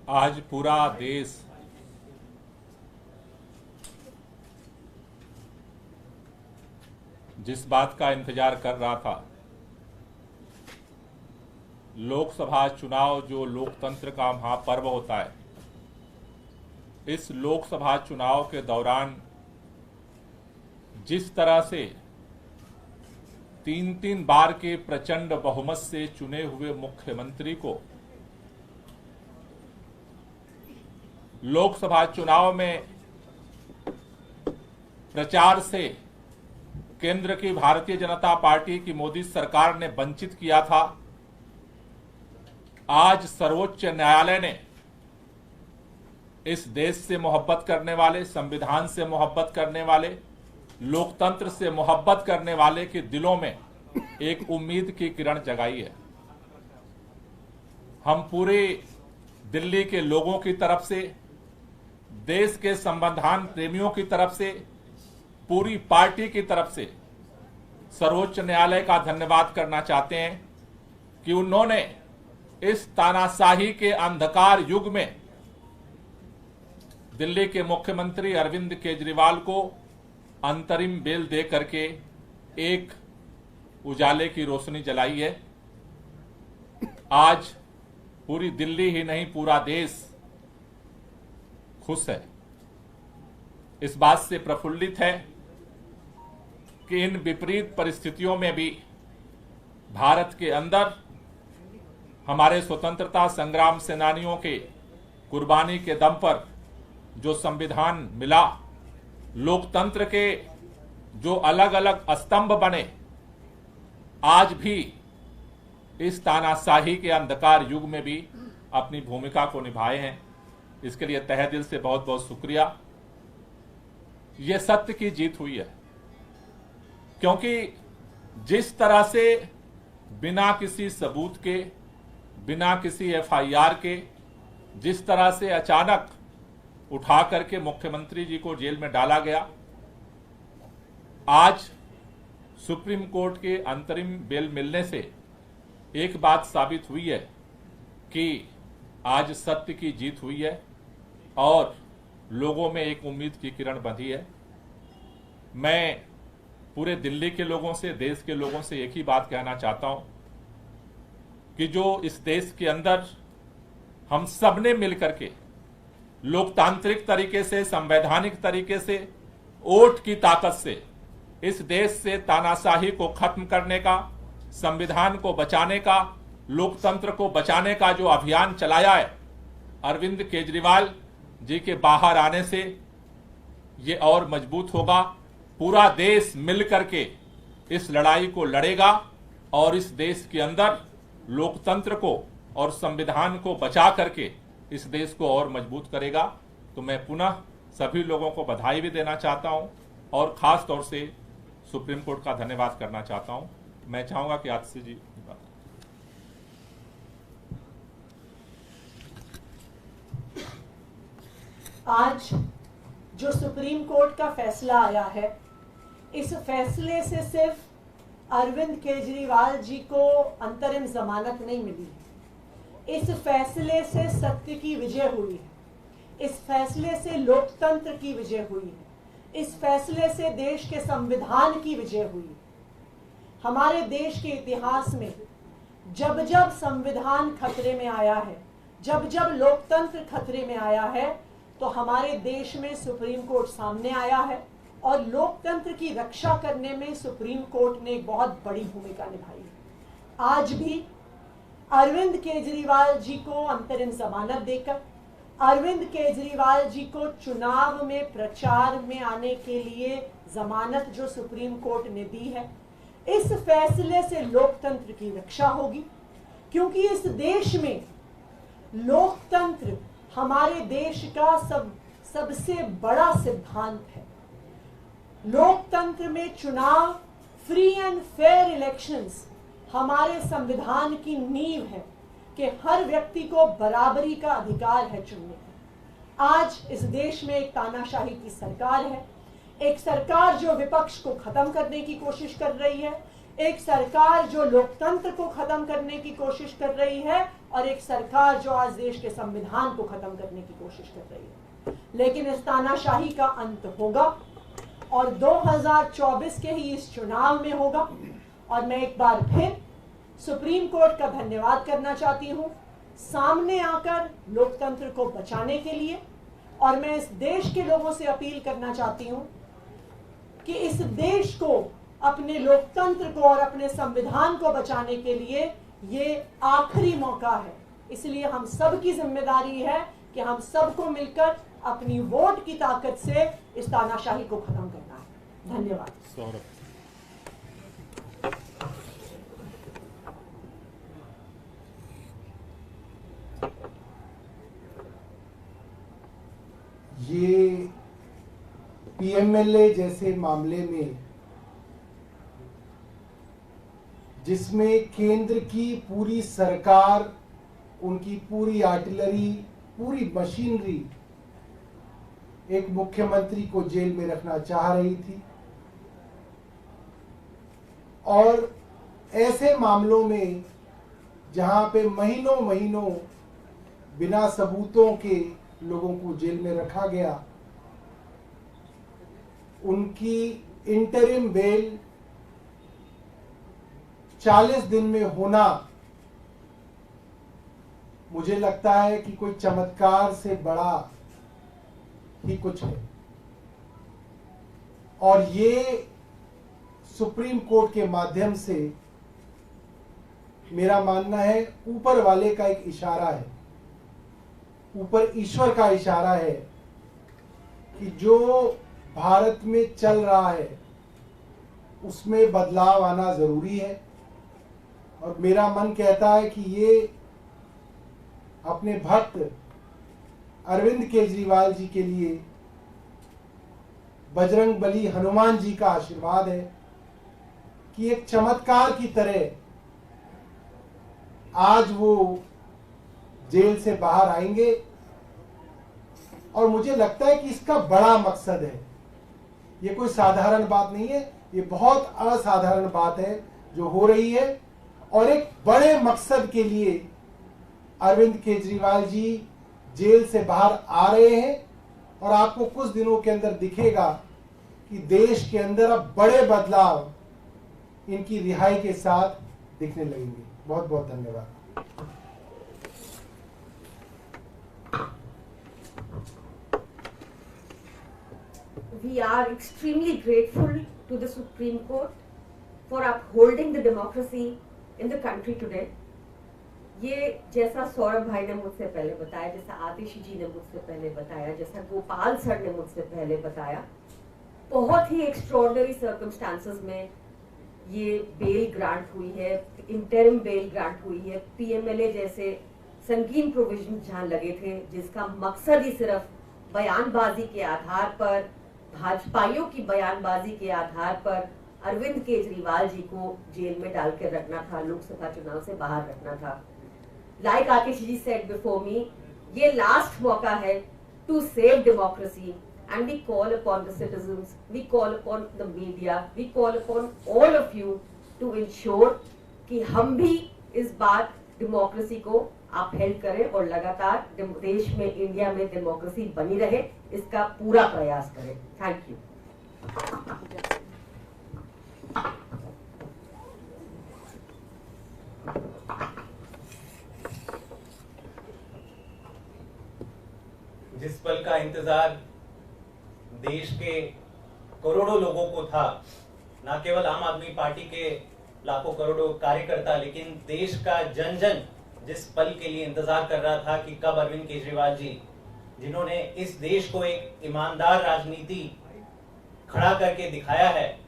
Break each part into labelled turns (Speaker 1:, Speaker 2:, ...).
Speaker 1: आज पूरा देश जिस बात का इंतजार कर रहा था, लोकसभा चुनाव जो लोकतंत्र का महापर्व होता है, इस लोकसभा चुनाव के दौरान जिस तरह से 3-3 बार के प्रचंड बहुमत से चुने हुए मुख्यमंत्री को लोकसभा चुनाव में प्रचार से केंद्र की भारतीय जनता पार्टी की मोदी सरकार ने वंचित किया था, आज सर्वोच्च न्यायालय ने इस देश से मोहब्बत करने वाले, संविधान से मोहब्बत करने वाले, लोकतंत्र से मोहब्बत करने वाले के दिलों में एक उम्मीद की किरण जगाई है। हम पूरे दिल्ली के लोगों की तरफ से, देश के संविधान प्रेमियों की तरफ से, पूरी पार्टी की तरफ से सर्वोच्च न्यायालय का धन्यवाद करना चाहते हैं कि उन्होंने इस तानाशाही के अंधकार युग में दिल्ली के मुख्यमंत्री अरविंद केजरीवाल को अंतरिम बेल दे करके एक उजाले की रोशनी जलाई है। आज पूरी दिल्ली ही नहीं, पूरा देश खुश है, इस बात से प्रफुल्लित है कि इन विपरीत परिस्थितियों में भी भारत के अंदर हमारे स्वतंत्रता संग्राम सेनानियों के कुर्बानी के दम पर जो संविधान मिला, लोकतंत्र के जो अलग अलग स्तंभ बने, आज भी इस तानाशाही के अंधकार युग में भी अपनी भूमिका को निभाए हैं। इसके लिए तहे दिल से बहुत बहुत शुक्रिया। ये सत्य की जीत हुई है, क्योंकि जिस तरह से बिना किसी सबूत के, बिना किसी एफआईआर के, जिस तरह से अचानक उठा करके मुख्यमंत्री जी को जेल में डाला गया, आज सुप्रीम कोर्ट के अंतरिम बेल मिलने से एक बात साबित हुई है कि आज सत्य की जीत हुई है और लोगों में एक उम्मीद की किरण बंधी है। मैं पूरे दिल्ली के लोगों से, देश के लोगों से एक ही बात कहना चाहता हूं कि जो इस देश के अंदर हम सब ने मिलकर के लोकतांत्रिक तरीके से, संवैधानिक तरीके से, वोट की ताकत से इस देश से तानाशाही को खत्म करने का, संविधान को बचाने का, लोकतंत्र को बचाने का जो अभियान चलाया है, अरविंद केजरीवाल जी के बाहर आने से ये और मजबूत होगा। पूरा देश मिलकर के इस लड़ाई को लड़ेगा और इस देश के अंदर लोकतंत्र को और संविधान को बचा करके इस देश को और मजबूत करेगा। तो मैं पुनः सभी लोगों को बधाई भी देना चाहता हूं और खास तौर से सुप्रीम कोर्ट का धन्यवाद करना चाहता हूं। मैं चाहूंगा कि आतिशी जी
Speaker 2: आज जो सुप्रीम कोर्ट का फैसला आया है, इस फैसले से सिर्फ अरविंद केजरीवाल जी को अंतरिम जमानत नहीं मिली है, इस फैसले से सत्य की विजय हुई है, इस फैसले से लोकतंत्र की विजय हुई है, इस फैसले से देश के संविधान की विजय हुई है। हमारे देश के इतिहास में जब जब संविधान खतरे में आया है, जब जब लोकतंत्र खतरे में आया है, तो हमारे देश में सुप्रीम कोर्ट सामने आया है और लोकतंत्र की रक्षा करने में सुप्रीम कोर्ट ने एक बहुत बड़ी भूमिका निभाई है। आज भी अरविंद केजरीवाल जी को अंतरिम जमानत देकर, अरविंद केजरीवाल जी को चुनाव में प्रचार में आने के लिए जमानत जो सुप्रीम कोर्ट ने दी है, इस फैसले से लोकतंत्र की रक्षा होगी, क्योंकि इस देश में लोकतंत्र हमारे देश का सबसे बड़ा सिद्धांत है। लोकतंत्र में चुनाव, फ्री एंड फेयर इलेक्शंस हमारे संविधान की नींव है कि हर व्यक्ति को बराबरी का अधिकार है चुनने का। आज इस देश में एक तानाशाही की सरकार है, एक सरकार जो विपक्ष को खत्म करने की कोशिश कर रही है, एक सरकार जो लोकतंत्र को खत्म करने की कोशिश कर रही है और एक सरकार जो आज देश के संविधान को खत्म करने की कोशिश कर रही है। लेकिन इस तानाशाही का अंत होगा और 2024 के ही इस चुनाव में होगा। और मैं एक बार फिर सुप्रीम कोर्ट का धन्यवाद करना चाहती हूं सामने आकर लोकतंत्र को बचाने के लिए। और मैं इस देश के लोगों से अपील करना चाहती हूं कि इस देश को, अपने लोकतंत्र को और अपने संविधान को बचाने के लिए ये आखिरी मौका है। इसलिए हम सब की जिम्मेदारी है कि हम सबको मिलकर अपनी वोट की ताकत से इस तानाशाही को खत्म करना है। धन्यवाद।
Speaker 3: ये पीएमएलए जैसे मामले में जिसमें केंद्र की पूरी सरकार, उनकी पूरी आर्टिलरी, पूरी मशीनरी एक मुख्यमंत्री को जेल में रखना चाह रही थी, और ऐसे मामलों में जहां पे महीनों महीनों बिना सबूतों के लोगों को जेल में रखा गया, उनकी इंटरिम बेल 40 दिन में होना मुझे लगता है कि कोई चमत्कार से बड़ा ही कुछ है। और ये सुप्रीम कोर्ट के माध्यम से मेरा मानना है ऊपर वाले का एक इशारा है, ऊपर ईश्वर का इशारा है कि जो भारत में चल रहा है उसमें बदलाव आना जरूरी है। और मेरा मन कहता है कि ये अपने भक्त अरविंद केजरीवाल जी के लिए बजरंग बली हनुमान जी का आशीर्वाद है कि एक चमत्कार की तरह आज वो जेल से बाहर आएंगे। और मुझे लगता है कि इसका बड़ा मकसद है, ये कोई साधारण बात नहीं है, ये बहुत असाधारण बात है जो हो रही है। और एक बड़े मकसद के लिए अरविंद केजरीवाल जी जेल से बाहर आ रहे हैं। और आपको कुछ दिनों के अंदर दिखेगा कि देश के अंदर अब बड़े बदलाव इनकी रिहाई के साथ दिखने लगेंगे। बहुत बहुत धन्यवाद।
Speaker 4: We are extremely grateful to the Supreme Court for upholding the democracy in the country today. ये जैसा सौरभ भाई ने मुझसे पहले बताया, जैसा आतिशी जी ने मुझसे पहले बताया, जैसा गोपाल सर ने मुझसे पहले बताया, बहुत ही एक्स्ट्रॉर्डनरी सर्कमस्टांसेस में ये बेल ग्रांट हुई है, इंटरिम बेल ग्रांट हुई है। पीएमएलए जैसे संगीन प्रोविजन जहां लगे थे, जिसका मकसद ही सिर्फ बयानबाजी के आधार पर, भाजपाइयों की बयानबाजी के आधार पर अरविंद केजरीवाल जी को जेल में डाल कर रखना था, लोकसभा चुनाव से बाहर रखना था। Like Atish ji said before me, ये लास्ट मौका है to save democracy, and we call upon the citizens, we call upon the media, we call upon all of you to ensure कि हम भी इस बार डेमोक्रेसी को अपहेल्ड करें और लगातार देश में, इंडिया में डेमोक्रेसी बनी रहे, इसका पूरा प्रयास करें। Thank you.
Speaker 5: जिस पल का इंतजार देश के करोड़ों लोगों को था, न केवल आम आदमी पार्टी के लाखों करोड़ों कार्यकर्ता, लेकिन देश का जन जन जिस पल के लिए इंतजार कर रहा था कि कब अरविंद केजरीवाल जी, जिन्होंने इस देश को एक ईमानदार राजनीति खड़ा करके दिखाया है,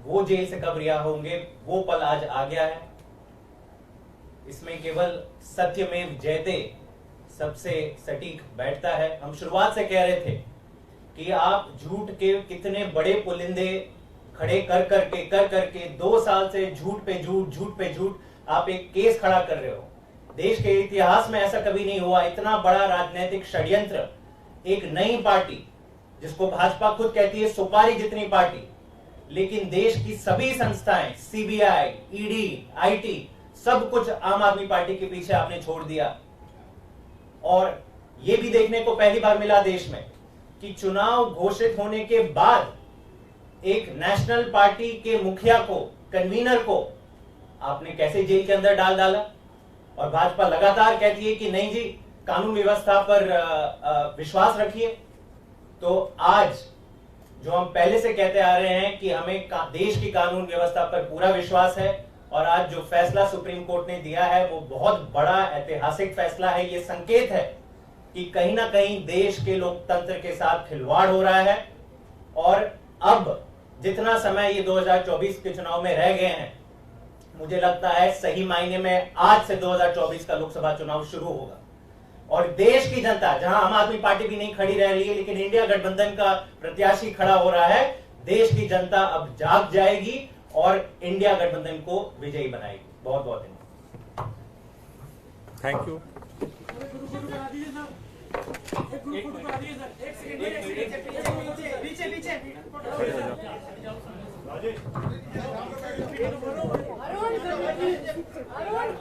Speaker 5: वो जेल से कब रिहा होंगे, वो पल आज आ गया है। इसमें केवल सत्यमेव जयते सबसे सटीक बैठता है। हम शुरुआत से कह रहे थे कि आप झूठ के कितने बड़े पुलिंदे खड़े कर करके 2 साल से झूठ पे झूठ आप एक केस खड़ा कर रहे हो। देश के इतिहास में ऐसा कभी नहीं हुआ, इतना बड़ा राजनीतिक षड्यंत्र। एक नई पार्टी जिसको भाजपा खुद कहती है सुपारी जितनी पार्टी, लेकिन देश की सभी संस्थाएं, सीबीआई, ईडी, आईटी, सब कुछ आम आदमी पार्टी के पीछे आपने छोड़ दिया। और यह भी देखने को पहली बार मिला देश में कि चुनाव घोषित होने के बाद एक नेशनल पार्टी के मुखिया को, कन्वीनर को आपने कैसे जेल के अंदर डाल डाला। और भाजपा लगातार कहती है कि नहीं जी, कानून व्यवस्था पर विश्वास रखिए। तो आज जो हम पहले से कहते आ रहे हैं कि हमें देश की कानून व्यवस्था पर पूरा विश्वास है, और आज जो फैसला सुप्रीम कोर्ट ने दिया है वो बहुत बड़ा ऐतिहासिक फैसला है। ये संकेत है कि कहीं ना कहीं देश के लोकतंत्र के साथ खिलवाड़ हो रहा है। और अब जितना समय ये 2024 के चुनाव में रह गए हैं, मुझे लगता है सही मायने में आज से 2024 का लोकसभा चुनाव शुरू होगा। और देश की जनता, जहां आम आदमी पार्टी भी नहीं खड़ी रह रही है लेकिन इंडिया गठबंधन का प्रत्याशी खड़ा हो रहा है, देश की जनता अब जाग जाएगी और इंडिया गठबंधन को विजयी बनाएगी। बहुत बहुत धन्यवाद।
Speaker 1: Thank you.
Speaker 6: अरुण